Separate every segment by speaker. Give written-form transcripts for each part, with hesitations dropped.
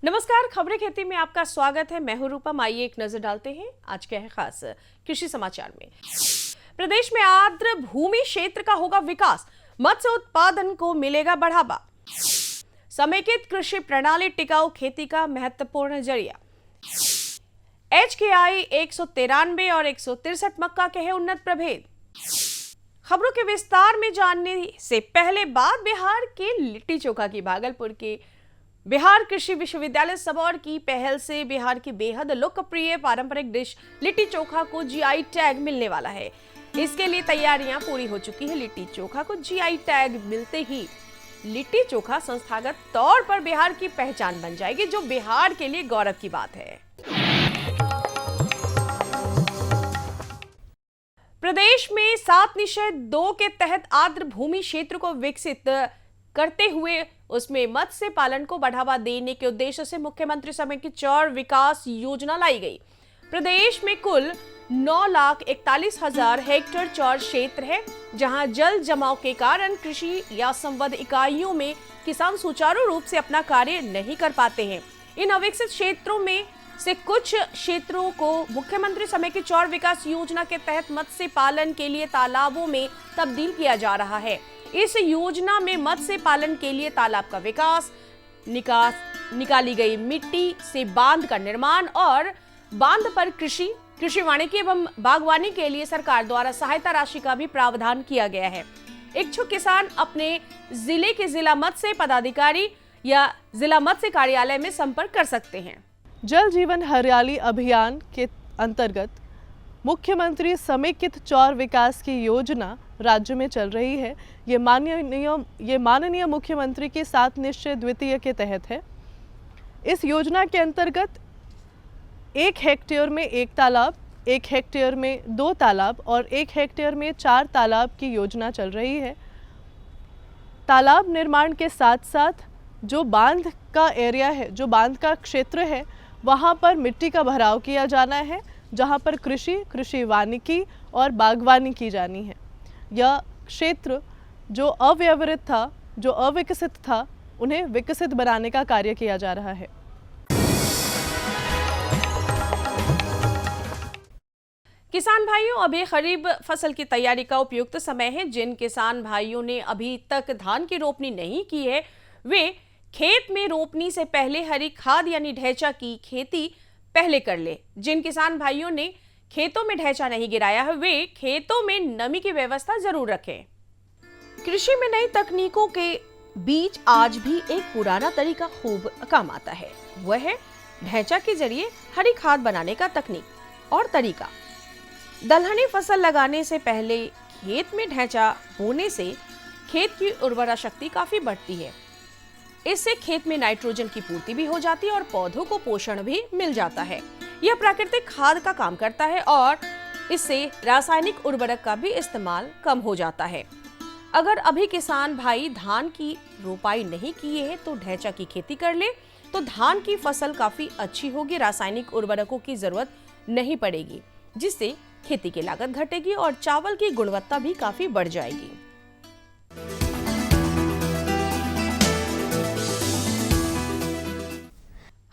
Speaker 1: नमस्कार, खबरें खेती में आपका स्वागत है। मैं हूं रूपम। आइए एक नजर डालते हैं आज के खास कृषि समाचार में। प्रदेश में आर्द्र भूमि क्षेत्र का होगा विकास, मत्स्य उत्पादन को मिलेगा बढ़ावा। समेकित कृषि प्रणाली टिकाऊ खेती का महत्वपूर्ण जरिया। HKI 193 और 163 मक्का के हैं उन्नत प्रभेद। खबरों के विस्तार में जानने से पहले बात बिहार के लिट्टी चोखा की। भागलपुर के बिहार कृषि विश्वविद्यालय सबौर की पहल से बिहार की बेहद लोकप्रिय पारंपरिक डिश लिट्टी चोखा को GI टैग मिलने वाला है। इसके लिए तैयारियां पूरी हो चुकी है। लिट्टी चोखा को GI टैग मिलते ही लिट्टी चोखा संस्थागत तौर पर बिहार की पहचान बन जाएगी, जो बिहार के लिए गौरव की बात है। प्रदेश में 7/2 के तहत आर्द्र भूमि क्षेत्र को विकसित करते हुए उसमें मत्स्य पालन को बढ़ावा देने के उद्देश्य से मुख्यमंत्री समेकित चौर विकास योजना लाई गई। प्रदेश में कुल 9,41,000 हेक्टेयर चौर क्षेत्र है, जहां जल जमाव के कारण कृषि या संबद्ध इकाइयों में किसान सुचारू रूप से अपना कार्य नहीं कर पाते हैं। इन अविकसित क्षेत्रों में से कुछ क्षेत्रों को मुख्यमंत्री समेकित चौर विकास योजना के तहत मत्स्य पालन के लिए तालाबों में तब्दील किया जा रहा है। इस योजना में मत्स्य पालन के लिए तालाब का विकास, निकाली गई मिट्टी से बांध का निर्माण और बांध पर कृषि वानिकी एवं बागवानी के लिए सरकार द्वारा सहायता राशि का भी प्रावधान किया गया है। इच्छुक किसान अपने जिले के जिला मत्स्य पदाधिकारी या जिला मत्स्य कार्यालय में संपर्क कर सकते हैं।
Speaker 2: जल जीवन हरियाली अभियान के अंतर्गत मुख्यमंत्री समेकित चौर विकास की योजना राज्य में चल रही है। ये माननीय मुख्यमंत्री के 7 निश्चय द्वितीय के तहत है। इस योजना के अंतर्गत 1 हेक्टेयर में 1 तालाब, 1 हेक्टेयर में 2 तालाब और 1 हेक्टेयर में 4 तालाब की योजना चल रही है। तालाब निर्माण के साथ साथ जो बांध का एरिया है, जो बांध का क्षेत्र है, वहाँ पर मिट्टी का भराव किया जाना है, जहाँ पर कृषि वानिकी और बागवानी की जानी है। यह क्षेत्र जो अव्यवहृत था, जो अविकसित था, उन्हें विकसित बनाने का कार्य किया जा रहा है।
Speaker 1: किसान भाइयों, अभी खरीफ फसल की तैयारी का उपयुक्त समय है। जिन किसान भाइयों ने अभी तक धान की रोपनी नहीं की है, वे खेत में रोपनी से पहले हरी खाद यानी ढैंचा की खेती पहले कर ले। जिन किसान भाइयों ने खेतों में ढैंचा नहीं गिराया है, वे खेतों में नमी की व्यवस्था जरूर रखें। कृषि में नई तकनीकों के बीच आज भी एक पुराना तरीका खूब काम आता है। वह है ढैंचा के जरिए हरी खाद बनाने का तकनीक और तरीका। दलहनी फसल लगाने से पहले खेत में ढैंचा बोने से खेत की उर्वरा शक्ति काफी बढ़ती है। इससे खेत में नाइट्रोजन की पूर्ति भी हो जाती है और पौधों को पोषण भी मिल जाता है। यह प्राकृतिक खाद का काम करता है और इससे रासायनिक उर्वरक का भी इस्तेमाल कम हो जाता है। अगर अभी किसान भाई धान की रोपाई नहीं किए हैं तो ढैंचा की खेती कर ले तो धान की फसल काफी अच्छी होगी। रासायनिक उर्वरकों की जरूरत नहीं पड़ेगी, जिससे खेती की लागत घटेगी और चावल की गुणवत्ता भी काफी बढ़ जाएगी।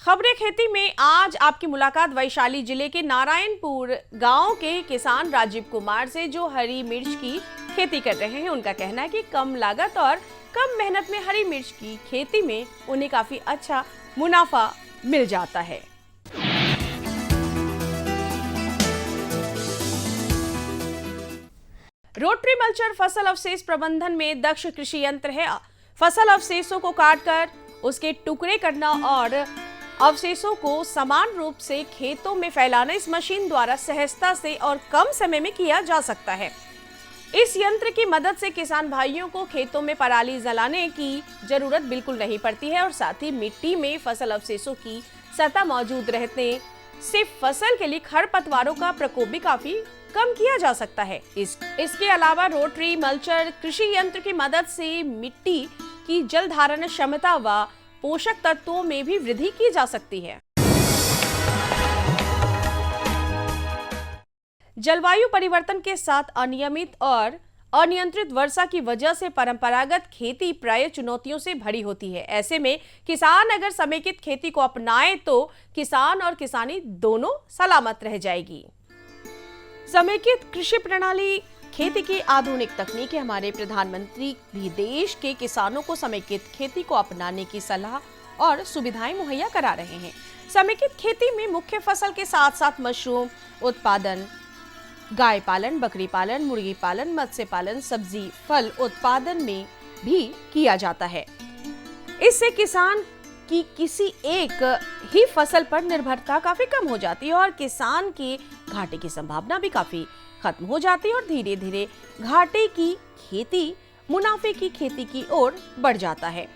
Speaker 1: खबरें खेती में आज आपकी मुलाकात वैशाली जिले के नारायणपुर गांव के किसान राजीव कुमार से, जो हरी मिर्च की खेती कर रहे हैं। उनका कहना है कि कम लागत और कम मेहनत में हरी मिर्च की खेती में उन्हें काफी अच्छा मुनाफा मिल जाता है। रोटरी मल्चर फसल अवशेष प्रबंधन में दक्ष कृषि यंत्र है। फसल अवशेषों को काटकर उसके टुकड़े करना और अवशेषों को समान रूप से खेतों में फैलाना इस मशीन द्वारा सहजता से और कम समय में किया जा सकता है। इस यंत्र की मदद से किसान भाइयों को खेतों में पराली जलाने की जरूरत बिल्कुल नहीं पड़ती है और साथ ही मिट्टी में फसल अवशेषों की सतह मौजूद रहने से फसल के लिए खरपतवारों का प्रकोप भी काफी कम किया जा सकता है। इसके अलावा रोटरी मल्चर कृषि यंत्र की मदद से मिट्टी की जल धारण क्षमता व पोषक तत्वों में भी वृद्धि की जा सकती है। जलवायु परिवर्तन के साथ अनियमित और अनियंत्रित वर्षा की वजह से परंपरागत खेती प्राय चुनौतियों से भरी होती है। ऐसे में किसान अगर समेकित खेती को अपनाए तो किसान और किसानी दोनों सलामत रह जाएगी। समेकित कृषि प्रणाली खेती की आधुनिक तकनीक है। हमारे प्रधानमंत्री भी देश के किसानों को समेकित खेती को अपनाने की सलाह और सुविधाएं मुहैया करा रहे हैं। समेकित खेती में मुख्य फसल के साथ साथ मशरूम उत्पादन, गाय पालन, बकरी पालन, मुर्गी पालन, मत्स्य पालन, सब्जी फल उत्पादन में भी किया जाता है। इससे किसान की किसी एक ही फसल पर निर्भरता काफी कम हो जाती है और किसान के घाटे की संभावना भी काफी खत्म हो जाती है और धीरे धीरे घाटे की खेती मुनाफे की खेती की ओर बढ़ जाता है।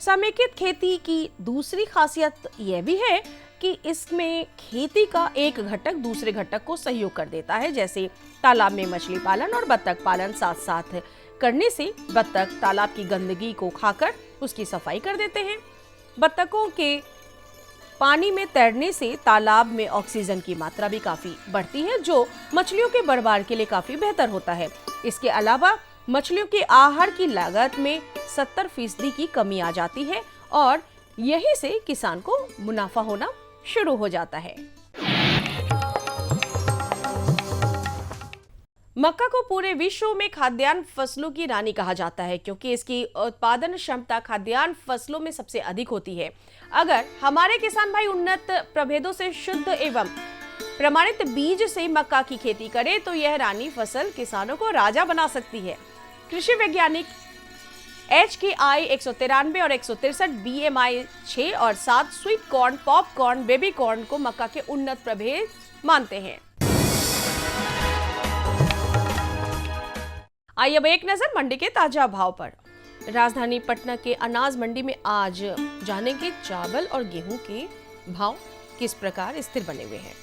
Speaker 1: समेकित खेती की दूसरी खासियत यह भी है कि इसमें खेती का एक घटक दूसरे घटक को सहयोग कर देता है। जैसे तालाब में मछली पालन और बत्तख पालन साथ साथ करने से बत्तख तालाब की गंदगी को खाकर उसकी सफाई कर देते हैं। बत्तखों के पानी में तैरने से तालाब में ऑक्सीजन की मात्रा भी काफी बढ़ती है, जो मछलियों के बढ़वार के लिए काफी बेहतर होता है। इसके अलावा मछलियों के आहार की लागत में 70% की कमी आ जाती है और यही से किसान को मुनाफा होना शुरू हो जाता है। मक्का को पूरे विश्व में खाद्यान्न फसलों की रानी कहा जाता है क्योंकि इसकी उत्पादन क्षमता खाद्यान्न फसलों में सबसे अधिक होती है। अगर हमारे किसान भाई उन्नत प्रभेदों से शुद्ध एवं प्रमाणित बीज से मक्का की खेती करें तो यह रानी फसल किसानों को राजा बना सकती है। कृषि वैज्ञानिक HKI 193 और 163, BMI 6 और 7 sweet corn, popcorn, baby corn को मक्का के उन्नत प्रभेद मानते हैं। आइए अब एक नजर मंडी के ताजा भाव पर। राजधानी पटना के अनाज मंडी में आज जानेंगे चावल और गेहूं के भाव किस प्रकार स्थिर बने हुए हैं।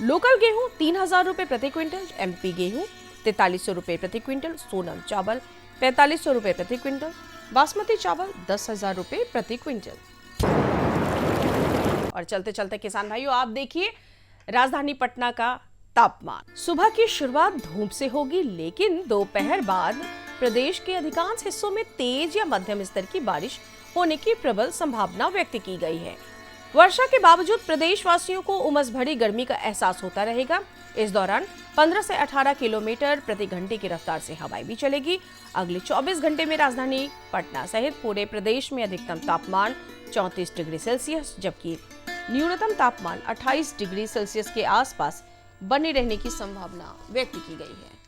Speaker 1: लोकल गेहूं 3000 रुपए प्रति क्विंटल, MP गेहूं 4300 रुपए प्रति क्विंटल, सोनम चावल 4500 रुपए प्रति क्विंटल, बासमती चावल 10,000 रुपए प्रति क्विंटल। और चलते चलते किसान भाइयों, आप देखिए राजधानी पटना का तापमान। सुबह की शुरुआत धूप से होगी, लेकिन दोपहर बाद प्रदेश के अधिकांश हिस्सों में तेज या मध्यम स्तर की बारिश होने की प्रबल संभावना व्यक्त की गई है। वर्षा के बावजूद प्रदेशवासियों को उमस भरी गर्मी का एहसास होता रहेगा। इस दौरान 15 से 18 किलोमीटर प्रति घंटे की रफ्तार से हवाएं भी चलेगी। अगले 24 घंटे में राजधानी पटना सहित पूरे प्रदेश में अधिकतम तापमान 34 डिग्री सेल्सियस जबकि न्यूनतम तापमान 28 डिग्री सेल्सियस के आसपास बने रहने की संभावना व्यक्त की गई है।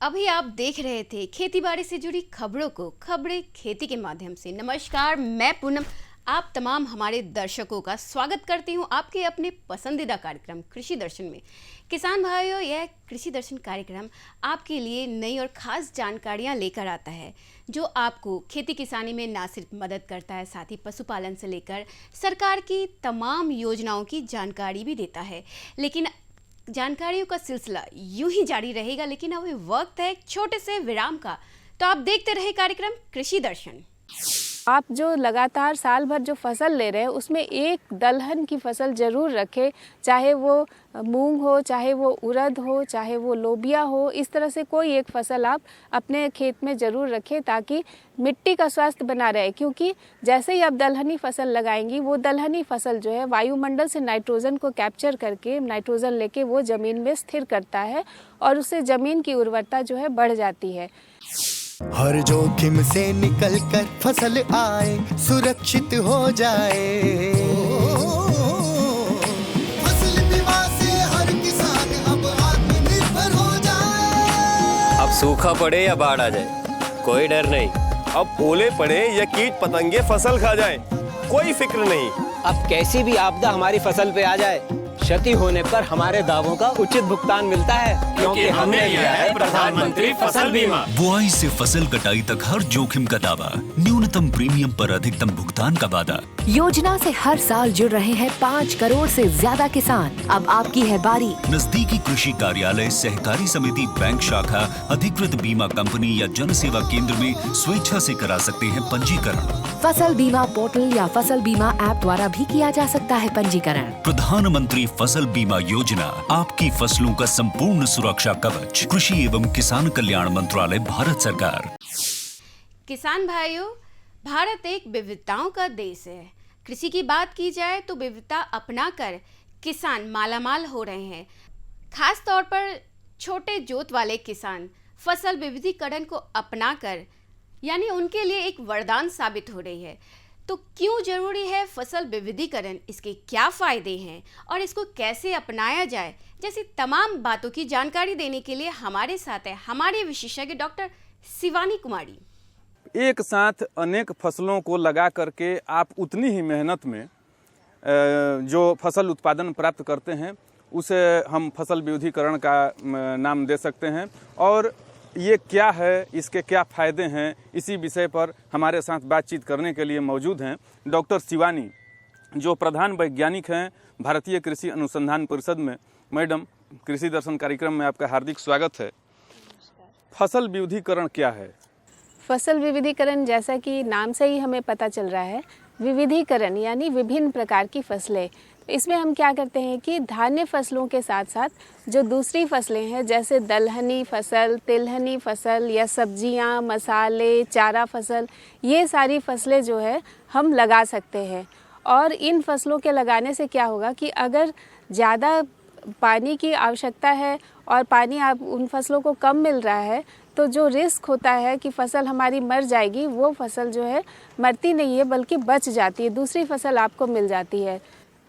Speaker 3: अभी आप देख रहे थे खेतीबाड़ी से जुड़ी खबरों को खबरें खेती के माध्यम से। नमस्कार, मैं पूनम आप तमाम हमारे दर्शकों का स्वागत करती हूं आपके अपने पसंदीदा कार्यक्रम कृषि दर्शन में। किसान भाइयों, यह कृषि दर्शन कार्यक्रम आपके लिए नई और ख़ास जानकारियां लेकर आता है जो आपको खेती किसानी में ना सिर्फ मदद करता है, साथ ही पशुपालन से लेकर सरकार की तमाम योजनाओं की जानकारी भी देता है। लेकिन जानकारियों का सिलसिला यूं ही जारी रहेगा, लेकिन अभी वक्त है एक छोटे से विराम का। तो आप देखते रहे कार्यक्रम कृषि दर्शन।
Speaker 4: आप जो लगातार साल भर जो फसल ले रहे हैं उसमें एक दलहन की फसल जरूर रखें, चाहे वो मूंग हो, चाहे वो उड़द हो, चाहे वो लोबिया हो। इस तरह से कोई एक फसल आप अपने खेत में ज़रूर रखें ताकि मिट्टी का स्वास्थ्य बना रहे, क्योंकि जैसे ही आप दलहनी फसल लगाएंगी वो दलहनी फसल जो है वायुमंडल से नाइट्रोजन को कैप्चर करके नाइट्रोजन लेके वो ज़मीन में स्थिर करता है और उससे ज़मीन की उर्वरता जो है बढ़ जाती है।
Speaker 5: हर जोखिम से निकल कर फसल आए, सुरक्षित हो जाए। फसल बीमा से हर किसान अब आत्मनिर्भर हो जाए।
Speaker 6: अब सूखा पड़े या बाढ़ आ जाए कोई डर नहीं,
Speaker 7: अब ओले पड़े या कीट पतंगे फसल खा जाए कोई फिक्र नहीं।
Speaker 8: अब कैसी भी आपदा हमारी फसल पे आ जाए, क्षति होने पर हमारे दावों का उचित भुगतान मिलता है, क्योंकि हमने लिया है प्रधानमंत्री फसल बीमा।
Speaker 9: बुआई से फसल कटाई तक हर जोखिम का दावा, न्यूनतम न्यूनतम प्रीमियम पर अधिकतम भुगतान का वादा।
Speaker 10: योजना से हर साल जुड़ रहे हैं 5 करोड़ से ज्यादा किसान। अब आपकी है बारी।
Speaker 9: नजदीकी कृषि कार्यालय, सहकारी समिति, बैंक शाखा, अधिकृत बीमा कंपनी या जन सेवा केंद्र में स्वेच्छा से करा सकते हैं पंजीकरण।
Speaker 10: फसल बीमा पोर्टल या फसल बीमा ऐप द्वारा भी किया जा सकता है पंजीकरण।
Speaker 9: प्रधानमंत्री फसल बीमा योजना, आपकी फसलों का संपूर्ण सुरक्षा कवच। कृषि एवं किसान कल्याण मंत्रालय, भारत सरकार।
Speaker 3: किसान भाइयों, भारत एक विविधताओं का देश है। कृषि की बात की जाए तो विविधता अपनाकर किसान मालामाल हो रहे हैं। खास तौर पर छोटे जोत वाले किसान फसल विविधीकरण को अपनाकर यानी उनके लिए एक वरदान साबित हो रही है। तो क्यों जरूरी है फसल विविधीकरण, इसके क्या फायदे हैं और इसको कैसे अपनाया जाए, जैसी तमाम बातों की जानकारी देने के लिए हमारे साथ है हमारे विशेषज्ञ डॉक्टर शिवानी कुमारी।
Speaker 11: एक साथ अनेक फसलों को लगा करके आप उतनी ही मेहनत में जो फसल उत्पादन प्राप्त करते हैं उसे हम फसल विविधीकरण का नाम दे सकते हैं। और ये क्या है, इसके क्या फ़ायदे हैं, इसी विषय पर हमारे साथ बातचीत करने के लिए मौजूद हैं डॉक्टर शिवानी, जो प्रधान वैज्ञानिक हैं भारतीय कृषि अनुसंधान परिषद में। मैडम, कृषि दर्शन कार्यक्रम में आपका हार्दिक स्वागत है। फसल विविधीकरण क्या है?
Speaker 4: फसल विविधीकरण, जैसा कि नाम से ही हमें पता चल रहा है, विविधीकरण यानी विभिन्न प्रकार की फसलें। इसमें हम क्या करते हैं कि धान्य फसलों के साथ साथ जो दूसरी फसलें हैं, जैसे दलहनी फसल, तिलहनी फसल या सब्जियां, मसाले, चारा फसल, ये सारी फसलें जो है हम लगा सकते हैं। और इन फसलों के लगाने से क्या होगा कि अगर ज़्यादा पानी की आवश्यकता है और पानी आप उन फसलों को कम मिल रहा है, तो जो रिस्क होता है कि फसल हमारी मर जाएगी, वो फसल जो है मरती नहीं है बल्कि बच जाती है, दूसरी फसल आपको मिल जाती है।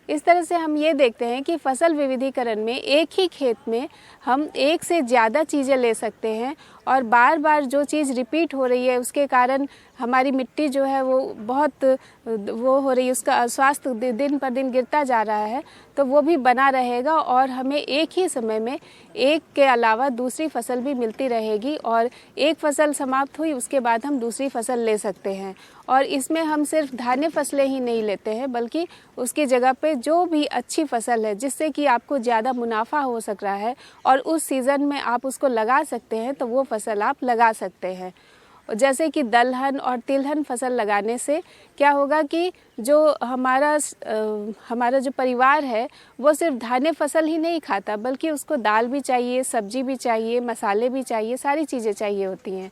Speaker 4: इस तरह से हम ये देखते हैं कि फसल विविधीकरण में एक ही खेत में हम एक से ज़्यादा चीज़ें ले सकते हैं और बार बार जो चीज़ रिपीट हो रही है उसके कारण हमारी मिट्टी जो है वो बहुत वो हो रही है, उसका स्वास्थ्य दिन पर दिन गिरता जा रहा है, तो वो भी बना रहेगा और हमें एक ही समय में एक के अलावा दूसरी फसल भी मिलती रहेगी और एक फसल समाप्त हुई उसके बाद हम दूसरी फसल ले सकते हैं। और इसमें हम सिर्फ धान्य फसलें ही नहीं लेते हैं बल्कि उसकी जगह पे जो भी अच्छी फसल है जिससे कि आपको ज़्यादा मुनाफा हो सक रहा है और उस सीज़न में आप उसको लगा सकते हैं, तो वो फसल आप लगा सकते हैं। जैसे कि दलहन और तिलहन फसल लगाने से क्या होगा कि जो हमारा जो परिवार है वो सिर्फ धान्य फसल ही नहीं खाता बल्कि उसको दाल भी चाहिए, सब्जी भी चाहिए, मसाले भी चाहिए, सारी चीज़ें चाहिए होती हैं।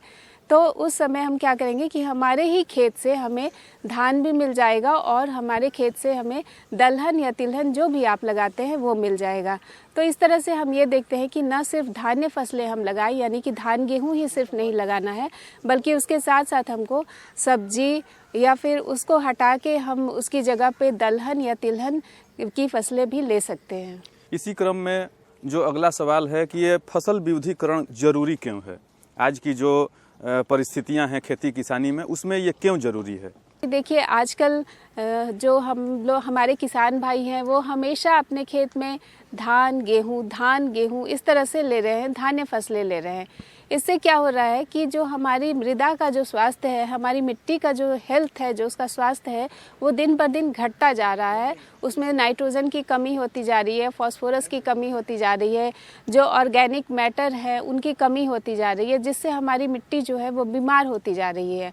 Speaker 4: तो उस समय हम क्या करेंगे कि हमारे ही खेत से हमें धान भी मिल जाएगा और हमारे खेत से हमें दलहन या तिलहन जो भी आप लगाते हैं वो मिल जाएगा। तो इस तरह से हम ये देखते हैं कि न सिर्फ धान्य फसलें हम लगाएं, यानी कि धान गेहूं ही सिर्फ नहीं लगाना है, बल्कि उसके साथ साथ हमको सब्जी या फिर उसको हटा के हम उसकी जगह पे दलहन या तिलहन की फसलें भी ले सकते हैं।
Speaker 11: इसी क्रम में जो अगला सवाल है कि ये फसल विविधीकरण जरूरी क्यों है? आज की जो परिस्थितियां हैं खेती किसानी में, उसमें ये क्यों जरूरी है?
Speaker 4: देखिए, आजकल जो हमारे किसान भाई हैं वो हमेशा अपने खेत में धान गेहूं इस तरह से ले रहे हैं, धान्य फसलें ले रहे हैं। इससे क्या हो रहा है कि जो हमारी मृदा का जो स्वास्थ्य है, हमारी मिट्टी का जो हेल्थ है, जो उसका स्वास्थ्य है, वो दिन पर दिन घटता जा रहा है। उसमें नाइट्रोजन की कमी होती जा रही है, फास्फोरस की कमी होती जा रही है, जो ऑर्गेनिक मैटर है उनकी कमी होती जा रही है, जिससे हमारी मिट्टी जो है वो बीमार होती जा रही है।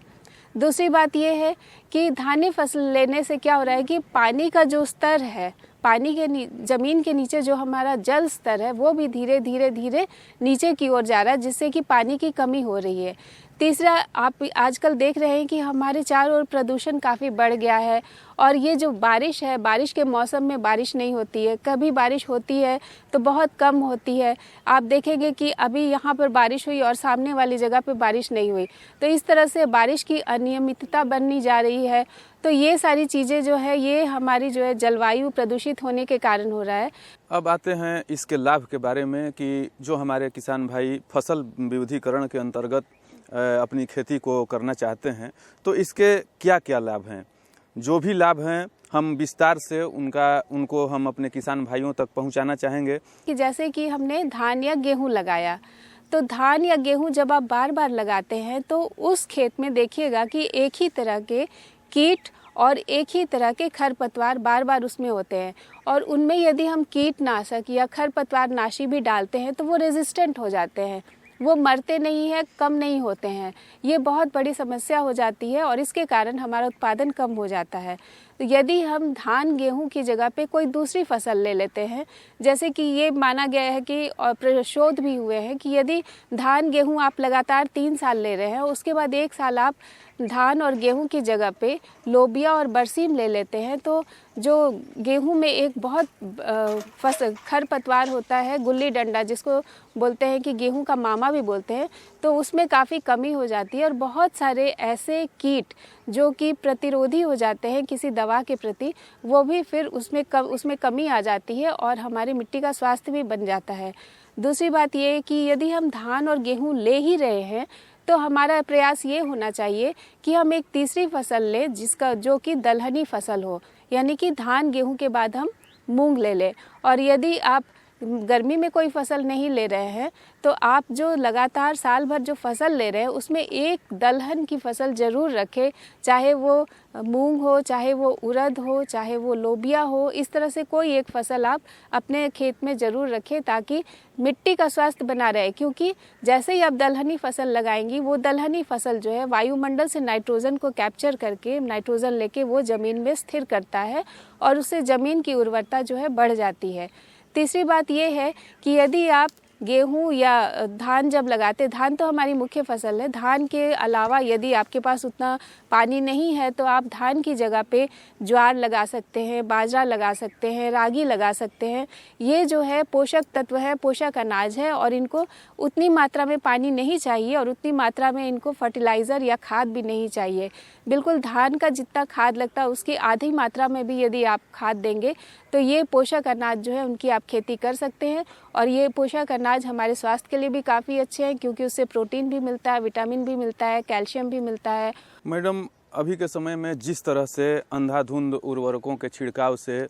Speaker 4: दूसरी बात ये है कि धान्य फसल लेने से क्या हो रहा है कि पानी का जो स्तर है, पानी के ज़मीन के नीचे जो हमारा जल स्तर है वो भी धीरे धीरे नीचे की ओर जा रहा है, जिससे कि पानी की कमी हो रही है। तीसरा, आप आजकल देख रहे हैं कि हमारे चारों ओर प्रदूषण काफ़ी बढ़ गया है और ये जो बारिश है, बारिश के मौसम में बारिश नहीं होती है, कभी बारिश होती है तो बहुत कम होती है। आप देखेंगे कि अभी यहाँ पर बारिश हुई और सामने वाली जगह पे बारिश नहीं हुई, तो इस तरह से बारिश की अनियमितता बननी जा रही है। तो ये सारी चीज़ें जो है ये हमारी जो है जलवायु प्रदूषित होने के कारण हो रहा है।
Speaker 11: अब आते हैं इसके लाभ के बारे में कि जो हमारे किसान भाई फसल विविधीकरण के अंतर्गत अपनी खेती को करना चाहते हैं, तो इसके क्या क्या लाभ हैं? जो भी लाभ हैं हम विस्तार से उनको हम अपने किसान भाइयों तक पहुंचाना चाहेंगे।
Speaker 4: कि जैसे कि हमने धान या गेहूं लगाया, तो धान या गेहूं जब आप बार बार लगाते हैं तो उस खेत में देखिएगा कि एक ही तरह के कीट और एक ही तरह के खरपतवार बार बार उसमें होते हैं, और उनमें यदि हम कीटनाशक या खरपतवार नाशी भी डालते हैं तो वो रेजिस्टेंट हो जाते हैं, वो मरते नहीं हैं, कम नहीं होते हैं। ये बहुत बड़ी समस्या हो जाती है और इसके कारण हमारा उत्पादन कम हो जाता है। तो यदि हम धान गेहूं की जगह पे कोई दूसरी फसल ले लेते हैं, जैसे कि ये माना गया है कि और शोध भी हुए हैं कि यदि धान गेहूं आप लगातार 3 साल ले रहे हैं, उसके बाद 1 साल आप धान और गेहूं की जगह पे लोबिया और बरसीम ले लेते हैं, तो जो गेहूं में एक बहुत खरपतवार होता है, गुल्ली डंडा जिसको बोलते हैं कि गेहूं का मामा भी बोलते हैं, तो उसमें काफ़ी कमी हो जाती है। और बहुत सारे ऐसे कीट जो कि प्रतिरोधी हो जाते हैं किसी दवा के प्रति, वो भी फिर उसमें कमी आ जाती है और हमारी मिट्टी का स्वास्थ्य भी बन जाता है। दूसरी बात ये है कि यदि हम धान और गेहूं ले ही रहे हैं तो हमारा प्रयास ये होना चाहिए कि हम एक तीसरी फसल लें जो कि दलहनी फसल हो, यानी कि धान गेहूं के बाद हम मूंग ले लें। और यदि आप गर्मी में कोई फसल नहीं ले रहे हैं तो आप जो लगातार साल भर जो फसल ले रहे हैं उसमें एक दलहन की फसल ज़रूर रखें, चाहे वो मूंग हो, चाहे वो उड़द हो, चाहे वो लोबिया हो। इस तरह से कोई एक फसल आप अपने खेत में ज़रूर रखें ताकि मिट्टी का स्वास्थ्य बना रहे, क्योंकि जैसे ही आप दलहनी फसल लगाएंगी वो दलहनी फसल जो है वायुमंडल से नाइट्रोजन को कैप्चर करके नाइट्रोजन लेके वो ज़मीन में स्थिर करता है और उससे ज़मीन की उर्वरता जो है बढ़ जाती है। तीसरी बात ये है कि यदि आप गेहूं या धान जब लगाते, धान तो हमारी मुख्य फसल है, धान के अलावा यदि आपके पास उतना पानी नहीं है तो आप धान की जगह पे ज्वार लगा सकते हैं, बाजरा लगा सकते हैं, रागी लगा सकते हैं। ये जो है पोषक तत्व है, पोषक अनाज है और इनको उतनी मात्रा में पानी नहीं चाहिए और उतनी मात्रा में इनको फर्टिलाइज़र या खाद भी नहीं चाहिए। बिल्कुल धान का जितना खाद लगता है उसकी आधी मात्रा में भी यदि आप खाद देंगे तो ये पोषक अनाज जो है उनकी आप खेती कर सकते हैं। और ये पोषक अनाज हमारे स्वास्थ्य के लिए भी काफ़ी अच्छे हैं क्योंकि उससे प्रोटीन भी मिलता है, विटामिन भी मिलता है, कैल्शियम भी मिलता है।
Speaker 11: मैडम, अभी के समय में जिस तरह से अंधाधुंध उर्वरकों के छिड़काव से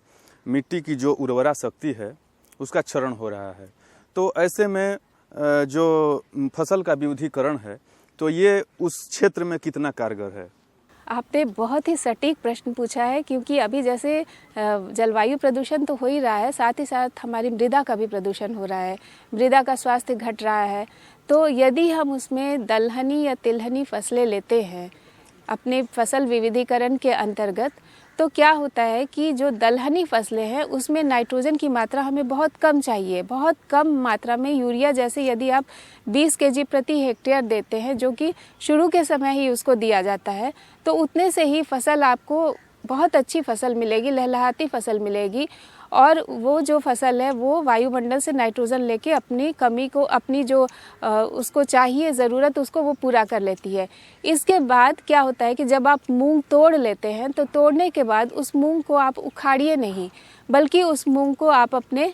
Speaker 11: मिट्टी की जो उर्वरा शक्ति है उसका क्षरण हो रहा है, तो ऐसे में जो फसल का विविधीकरण है तो ये उस क्षेत्र में कितना कारगर है?
Speaker 4: आपने बहुत ही सटीक प्रश्न पूछा है, क्योंकि अभी जैसे जलवायु प्रदूषण तो हो ही रहा है, साथ ही साथ हमारी मृदा का भी प्रदूषण हो रहा है, मृदा का स्वास्थ्य घट रहा है। तो यदि हम उसमें दलहनी या तिलहनी फसलें लेते हैं अपने फसल विविधीकरण के अंतर्गत, तो क्या होता है कि जो दलहनी फसलें हैं उसमें नाइट्रोजन की मात्रा हमें बहुत कम चाहिए, बहुत कम मात्रा में। यूरिया जैसे यदि आप 20 kg प्रति हेक्टेयर देते हैं, जो कि शुरू के समय ही उसको दिया जाता है, तो उतने से ही फसल आपको बहुत अच्छी फसल मिलेगी, लहलहाती फसल मिलेगी। और वो जो फसल है वो वायुमंडल से नाइट्रोजन लेके अपनी कमी को, अपनी जो उसको चाहिए ज़रूरत, उसको वो पूरा कर लेती है। इसके बाद क्या होता है कि जब आप मूंग तोड़ लेते हैं तो तोड़ने के बाद उस मूंग को आप उखाड़िए नहीं, बल्कि उस मूंग को आप अपने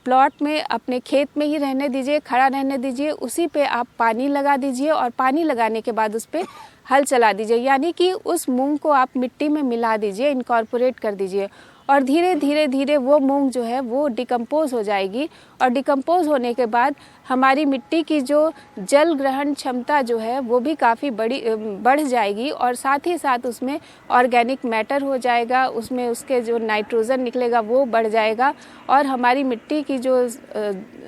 Speaker 4: प्लॉट में, अपने खेत में ही रहने दीजिए, खड़ा रहने दीजिए, उसी पे आप पानी लगा दीजिए और पानी लगाने के बाद उस पर हल चला दीजिए, यानी कि उस मूंग को आप मिट्टी में मिला दीजिए, इनकॉर्पोरेट कर दीजिए। और धीरे धीरे धीरे वो मूंग जो है वो डिकम्पोज हो जाएगी और डिकम्पोज होने के बाद हमारी मिट्टी की जो जल ग्रहण क्षमता जो है वो भी काफ़ी बढ़ जाएगी और साथ ही साथ उसमें ऑर्गेनिक मैटर हो जाएगा, उसमें उसके जो नाइट्रोजन निकलेगा वो बढ़ जाएगा और हमारी मिट्टी की जो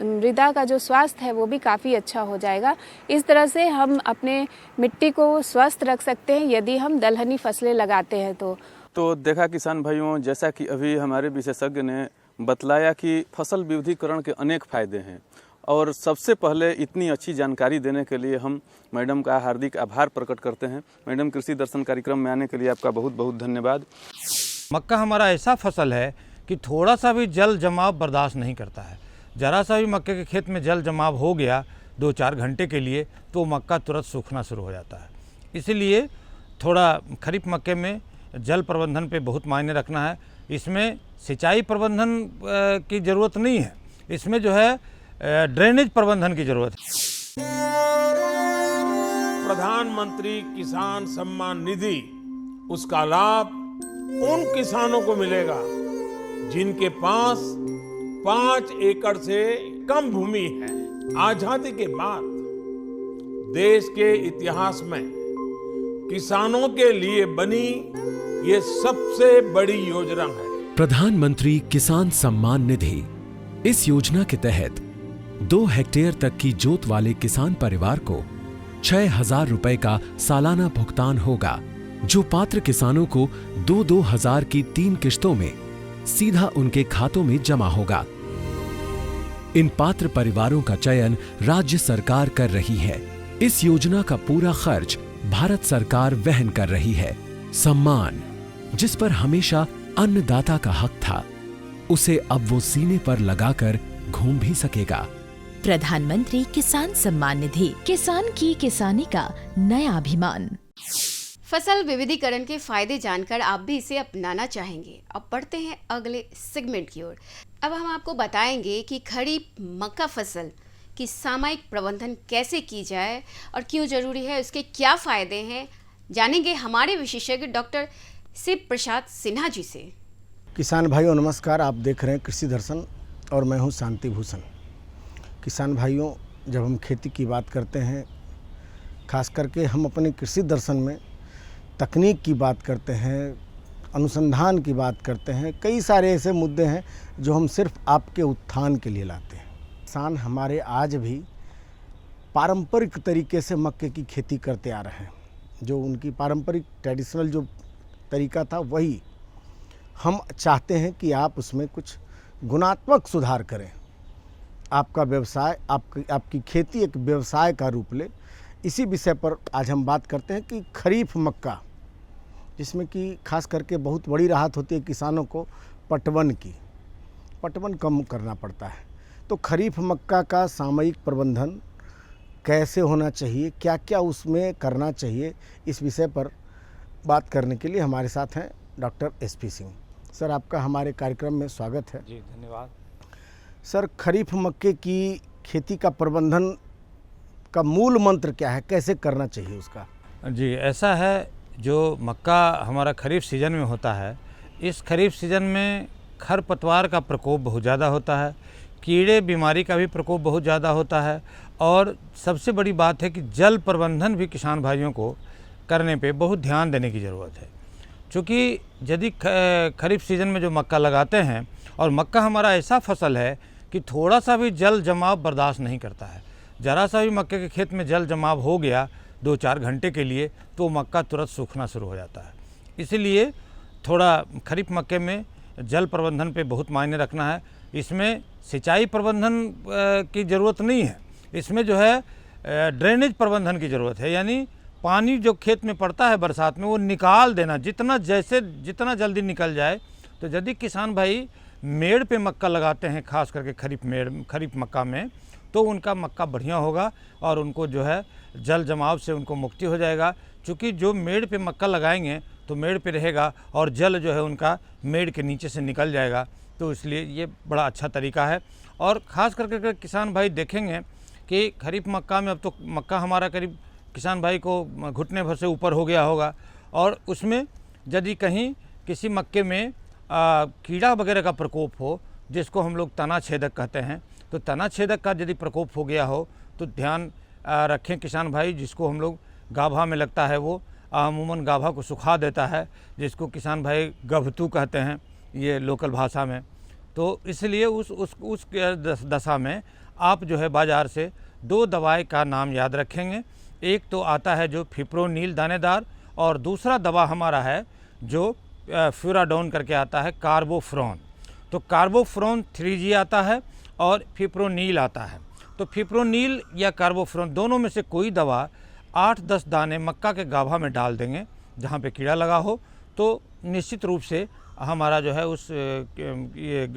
Speaker 4: मृदा का जो स्वास्थ्य है वो भी काफ़ी अच्छा हो जाएगा। इस तरह से हम अपने मिट्टी को स्वस्थ रख सकते हैं यदि हम दलहनी फसलें लगाते हैं तो
Speaker 11: देखा किसान भाइयों, जैसा कि अभी हमारे विशेषज्ञ ने बतलाया कि फसल विविधीकरण के अनेक फ़ायदे हैं और सबसे पहले इतनी अच्छी जानकारी देने के लिए हम मैडम का हार्दिक आभार प्रकट करते हैं। मैडम, कृषि दर्शन कार्यक्रम में आने के लिए आपका बहुत बहुत धन्यवाद।
Speaker 12: मक्का हमारा ऐसा फसल है कि थोड़ा सा भी जल जमाव बर्दाश्त नहीं करता है। ज़रा सा भी मक्के के खेत में जल जमाव हो गया 2-4 घंटे के लिए तो मक्का तुरंत सूखना शुरू हो जाता है। इसीलिए थोड़ा खरीफ मक्के में जल प्रबंधन पे बहुत मायने रखना है। इसमें सिंचाई प्रबंधन की ज़रूरत नहीं है, इसमें जो है ड्रेनेज प्रबंधन की ज़रूरत है।
Speaker 13: प्रधानमंत्री किसान सम्मान निधि, उसका लाभ उन किसानों को मिलेगा जिनके पास 5 एकड़ से कम भूमि है। आजादी के बाद देश के इतिहास में किसानों के लिए बनी ये सबसे बड़ी योजना है।
Speaker 14: प्रधानमंत्री किसान सम्मान निधि। इस योजना के तहत 2 हेक्टेयर तक की जोत वाले किसान परिवार को 6,000 रुपए का सालाना भुगतान होगा, जो पात्र किसानों को 2-2 हजार की 3 किश्तों में सीधा उनके खातों में जमा होगा। इन पात्र परिवारों का चयन राज्य सरकार कर रही है। इस योजना का पूरा खर्च भारत सरकार वहन कर रही है। सम्मान, जिस पर हमेशा अन्नदाता का हक था, उसे अब वो सीने पर लगाकर घूम भी सकेगा।
Speaker 15: प्रधानमंत्री किसान सम्मान निधि, किसान की किसानी का नया अभिमान।
Speaker 3: फसल विविधीकरण के फायदे जानकर आप भी इसे अपनाना चाहेंगे। अब बढ़ते हैं अगले सेगमेंट की ओर। अब हम आपको बताएंगे कि खरीफ मक्का फसल की सामयिक प्रबंधन कैसे की जाए और क्यों जरूरी है, उसके क्या फायदे हैं, जानेंगे हमारे विशेषज्ञ डॉक्टर शिव प्रसाद सिन्हा जी से।
Speaker 16: किसान भाइयों नमस्कार, आप देख रहे हैं कृषि दर्शन और मैं हूं शांति भूषण। किसान भाइयों, जब हम खेती की बात करते हैं, खास करके हम अपने कृषि दर्शन में तकनीक की बात करते हैं, अनुसंधान की बात करते हैं, कई सारे ऐसे मुद्दे हैं जो हम सिर्फ आपके उत्थान के लिए लाते हैं। किसान हमारे आज भी पारंपरिक तरीके से मक्के की खेती करते आ रहे हैं। जो उनकी पारंपरिक ट्रेडिशनल जो तरीका था, वही हम चाहते हैं कि आप उसमें कुछ गुणात्मक सुधार करें। आपका व्यवसाय, आपकी खेती एक व्यवसाय का रूप ले। इसी विषय पर आज हम बात करते हैं कि खरीफ मक्का, जिसमें कि खास करके बहुत बड़ी राहत होती है किसानों को पटवन की। पटवन कम करना पड़ता है, तो खरीफ मक्का का सामयिक प्रबंधन कैसे होना चाहिए, क्या क्या उसमें करना चाहिए, इस विषय पर बात करने के लिए हमारे साथ हैं डॉक्टर SP सिंह। सर, आपका हमारे कार्यक्रम में स्वागत है।
Speaker 12: जी धन्यवाद।
Speaker 16: सर, खरीफ मक्के की खेती का प्रबंधन का मूल मंत्र क्या है, कैसे करना चाहिए उसका?
Speaker 12: जी, ऐसा है, जो मक्का हमारा खरीफ सीज़न में होता है, इस खरीफ सीज़न में खरपतवार का प्रकोप बहुत ज़्यादा होता है, कीड़े बीमारी का भी प्रकोप बहुत ज़्यादा होता है, और सबसे बड़ी बात है कि जल प्रबंधन भी किसान भाइयों को करने पे बहुत ध्यान देने की ज़रूरत है। क्योंकि यदि खरीफ सीज़न में जो मक्का लगाते हैं, और मक्का हमारा ऐसा फसल है कि थोड़ा सा भी जल जमाव बर्दाश्त नहीं करता है। ज़रा सा भी मक्के के खेत में जल जमाव हो गया 2-4 घंटे के लिए, तो मक्का तुरंत सूखना शुरू हो जाता है। इसीलिए थोड़ा खरीफ मक्के में जल प्रबंधन पे बहुत मायने रखना है। इसमें सिंचाई प्रबंधन की ज़रूरत नहीं है, इसमें जो है ड्रेनेज प्रबंधन की ज़रूरत है। यानी पानी जो खेत में पड़ता है बरसात में, वो निकाल देना, जितना जल्दी निकल जाए। तो यदि किसान भाई मेड़ पे मक्का लगाते हैं, खास करके खरीफ मक्का में, तो उनका मक्का बढ़िया होगा और उनको जो है जल जमाव से उनको मुक्ति हो जाएगा। क्योंकि जो मेड़ पे मक्का लगाएंगे तो मेड़ पे रहेगा और जल जो है उनका मेड़ के नीचे से निकल जाएगा। तो इसलिए ये बड़ा अच्छा तरीका है। और ख़ास करके किसान भाई देखेंगे कि खरीफ मक्का में अब तो मक्का हमारा करीब किसान भाई को घुटने भर से ऊपर हो गया होगा, और उसमें यदि कहीं किसी मक्के में कीड़ा वगैरह का प्रकोप हो, जिसको हम लोग तना छेदक कहते हैं, तो तना छेदक का यदि प्रकोप हो गया हो तो ध्यान रखें किसान भाई। जिसको हम लोग गाभा में लगता है, वो अमूमन गाभा को सुखा देता है, जिसको किसान भाई गभतू कहते हैं ये लोकल भाषा में। तो इसलिए उस दशा में आप जो है बाज़ार से 2 दवाई का नाम याद रखेंगे। एक तो आता है जो फिप्रोनिल दानेदार, और दूसरा दवा हमारा है जो फ्यूराडोन करके आता है, कार्बोफ्रॉन। तो कार्बोफ्रॉन 3G आता है और फिप्रोनिल आता है। तो फिप्रोनिल या कार्बोफ्रॉन दोनों में से कोई दवा 8-10 दाने मक्का के गाभा में डाल देंगे जहाँ पे कीड़ा लगा हो, तो निश्चित रूप से हमारा जो है उस ये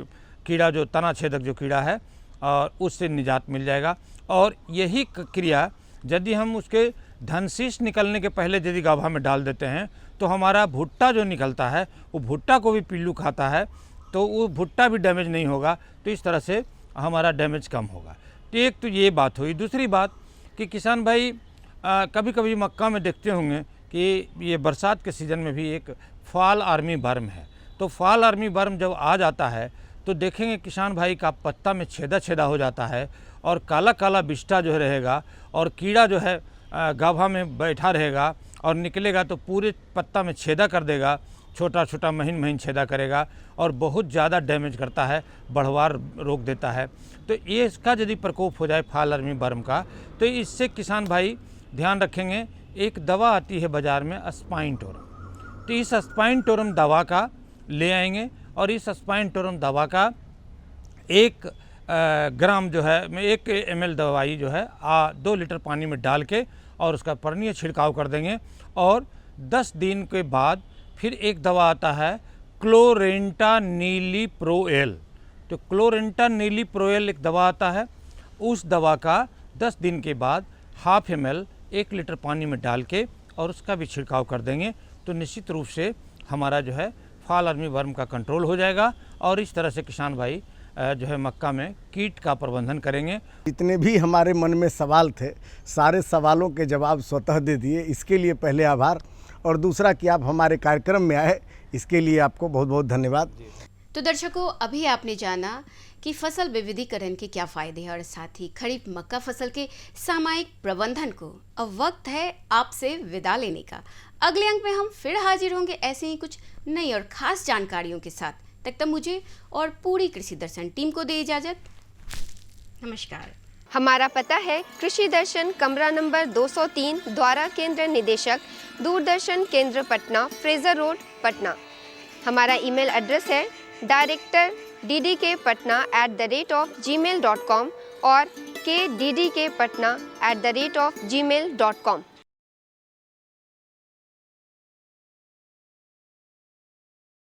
Speaker 12: कीड़ा, जो तना छेदक जो कीड़ा है, और उससे निजात मिल जाएगा। और यही क्रिया यदि हम उसके धनशीष निकलने के पहले यदि गाभा में डाल देते हैं, तो हमारा भुट्टा जो निकलता है, वो भुट्टा को भी पिल्लू खाता है, तो वो भुट्टा भी डैमेज नहीं होगा। तो इस तरह से हमारा डैमेज कम होगा। तो एक तो ये बात हुई। दूसरी बात कि किसान भाई कभी कभी मक्का में देखते होंगे कि ये बरसात के सीज़न में भी एक फॉल आर्मी वर्म है। तो फॉल आर्मी वर्म जब आ जाता है तो देखेंगे किसान भाई का पत्ता में छेदा हो जाता है, और काला काला बिष्टा जो रहेगा, और कीड़ा जो है गाभा में बैठा रहेगा और निकलेगा तो पूरे पत्ता में छेदा कर देगा, छोटा छोटा महीन महीन छेदा करेगा और बहुत ज़्यादा डैमेज करता है, बढ़वार रोक देता है। तो ये इसका यदि प्रकोप हो जाए फाल अर्मी वर्म का, तो इससे किसान भाई ध्यान रखेंगे। एक दवा आती है बाज़ार में स्पाइनटोरम, तो इस स्पाइनटोरम दवा का ले आएंगे और इस स्पाइनटोरम दवा का 1 ग्राम जो है 1 ml दवाई जो है 2 लीटर पानी में डाल के और उसका पर्णीय छिड़काव कर देंगे। और 10 दिन के बाद फिर एक दवा आता है क्लोरेंटा नीलीप्रोएल, तो क्लोरेंटा नीलीप्रोएल एक दवा आता है, उस दवा का 10 दिन के बाद 1/2 ml 1 लीटर पानी में डाल के और उसका भी छिड़काव कर देंगे। तो निश्चित रूप से हमारा जो है फाल अर्मी वर्म का कंट्रोल हो जाएगा और इस तरह से किसान भाई जो है मक्का में कीट का प्रबंधन करेंगे।
Speaker 16: जितने भी हमारे मन में सवाल थे, सारे सवालों के जवाब स्वतः दे दिए। इसके लिए पहले आभार, और दूसरा कि आप हमारे कार्यक्रम में आए, इसके लिए आपको बहुत बहुत धन्यवाद।
Speaker 3: तो दर्शकों, अभी आपने जाना कि फसल विविधीकरण के क्या फायदे हैं और साथ ही खरीफ मक्का फसल के सामयिक प्रबंधन को। अब वक्त है आपसे विदा लेने का। अगले अंक में हम फिर हाजिर होंगे ऐसे ही कुछ नई और खास जानकारियों के साथ। तब तक मुझे और पूरी कृषि दर्शन टीम को दे इजाजत। नमस्कार।
Speaker 17: हमारा पता है कृषि दर्शन, कमरा नंबर 203, द्वारा केंद्र निदेशक, दूरदर्शन केंद्र पटना, फ्रेजर रोड, पटना। हमारा ईमेल एड्रेस है director@ddkpatna@gmail.com और kddkpatna@gmail.com।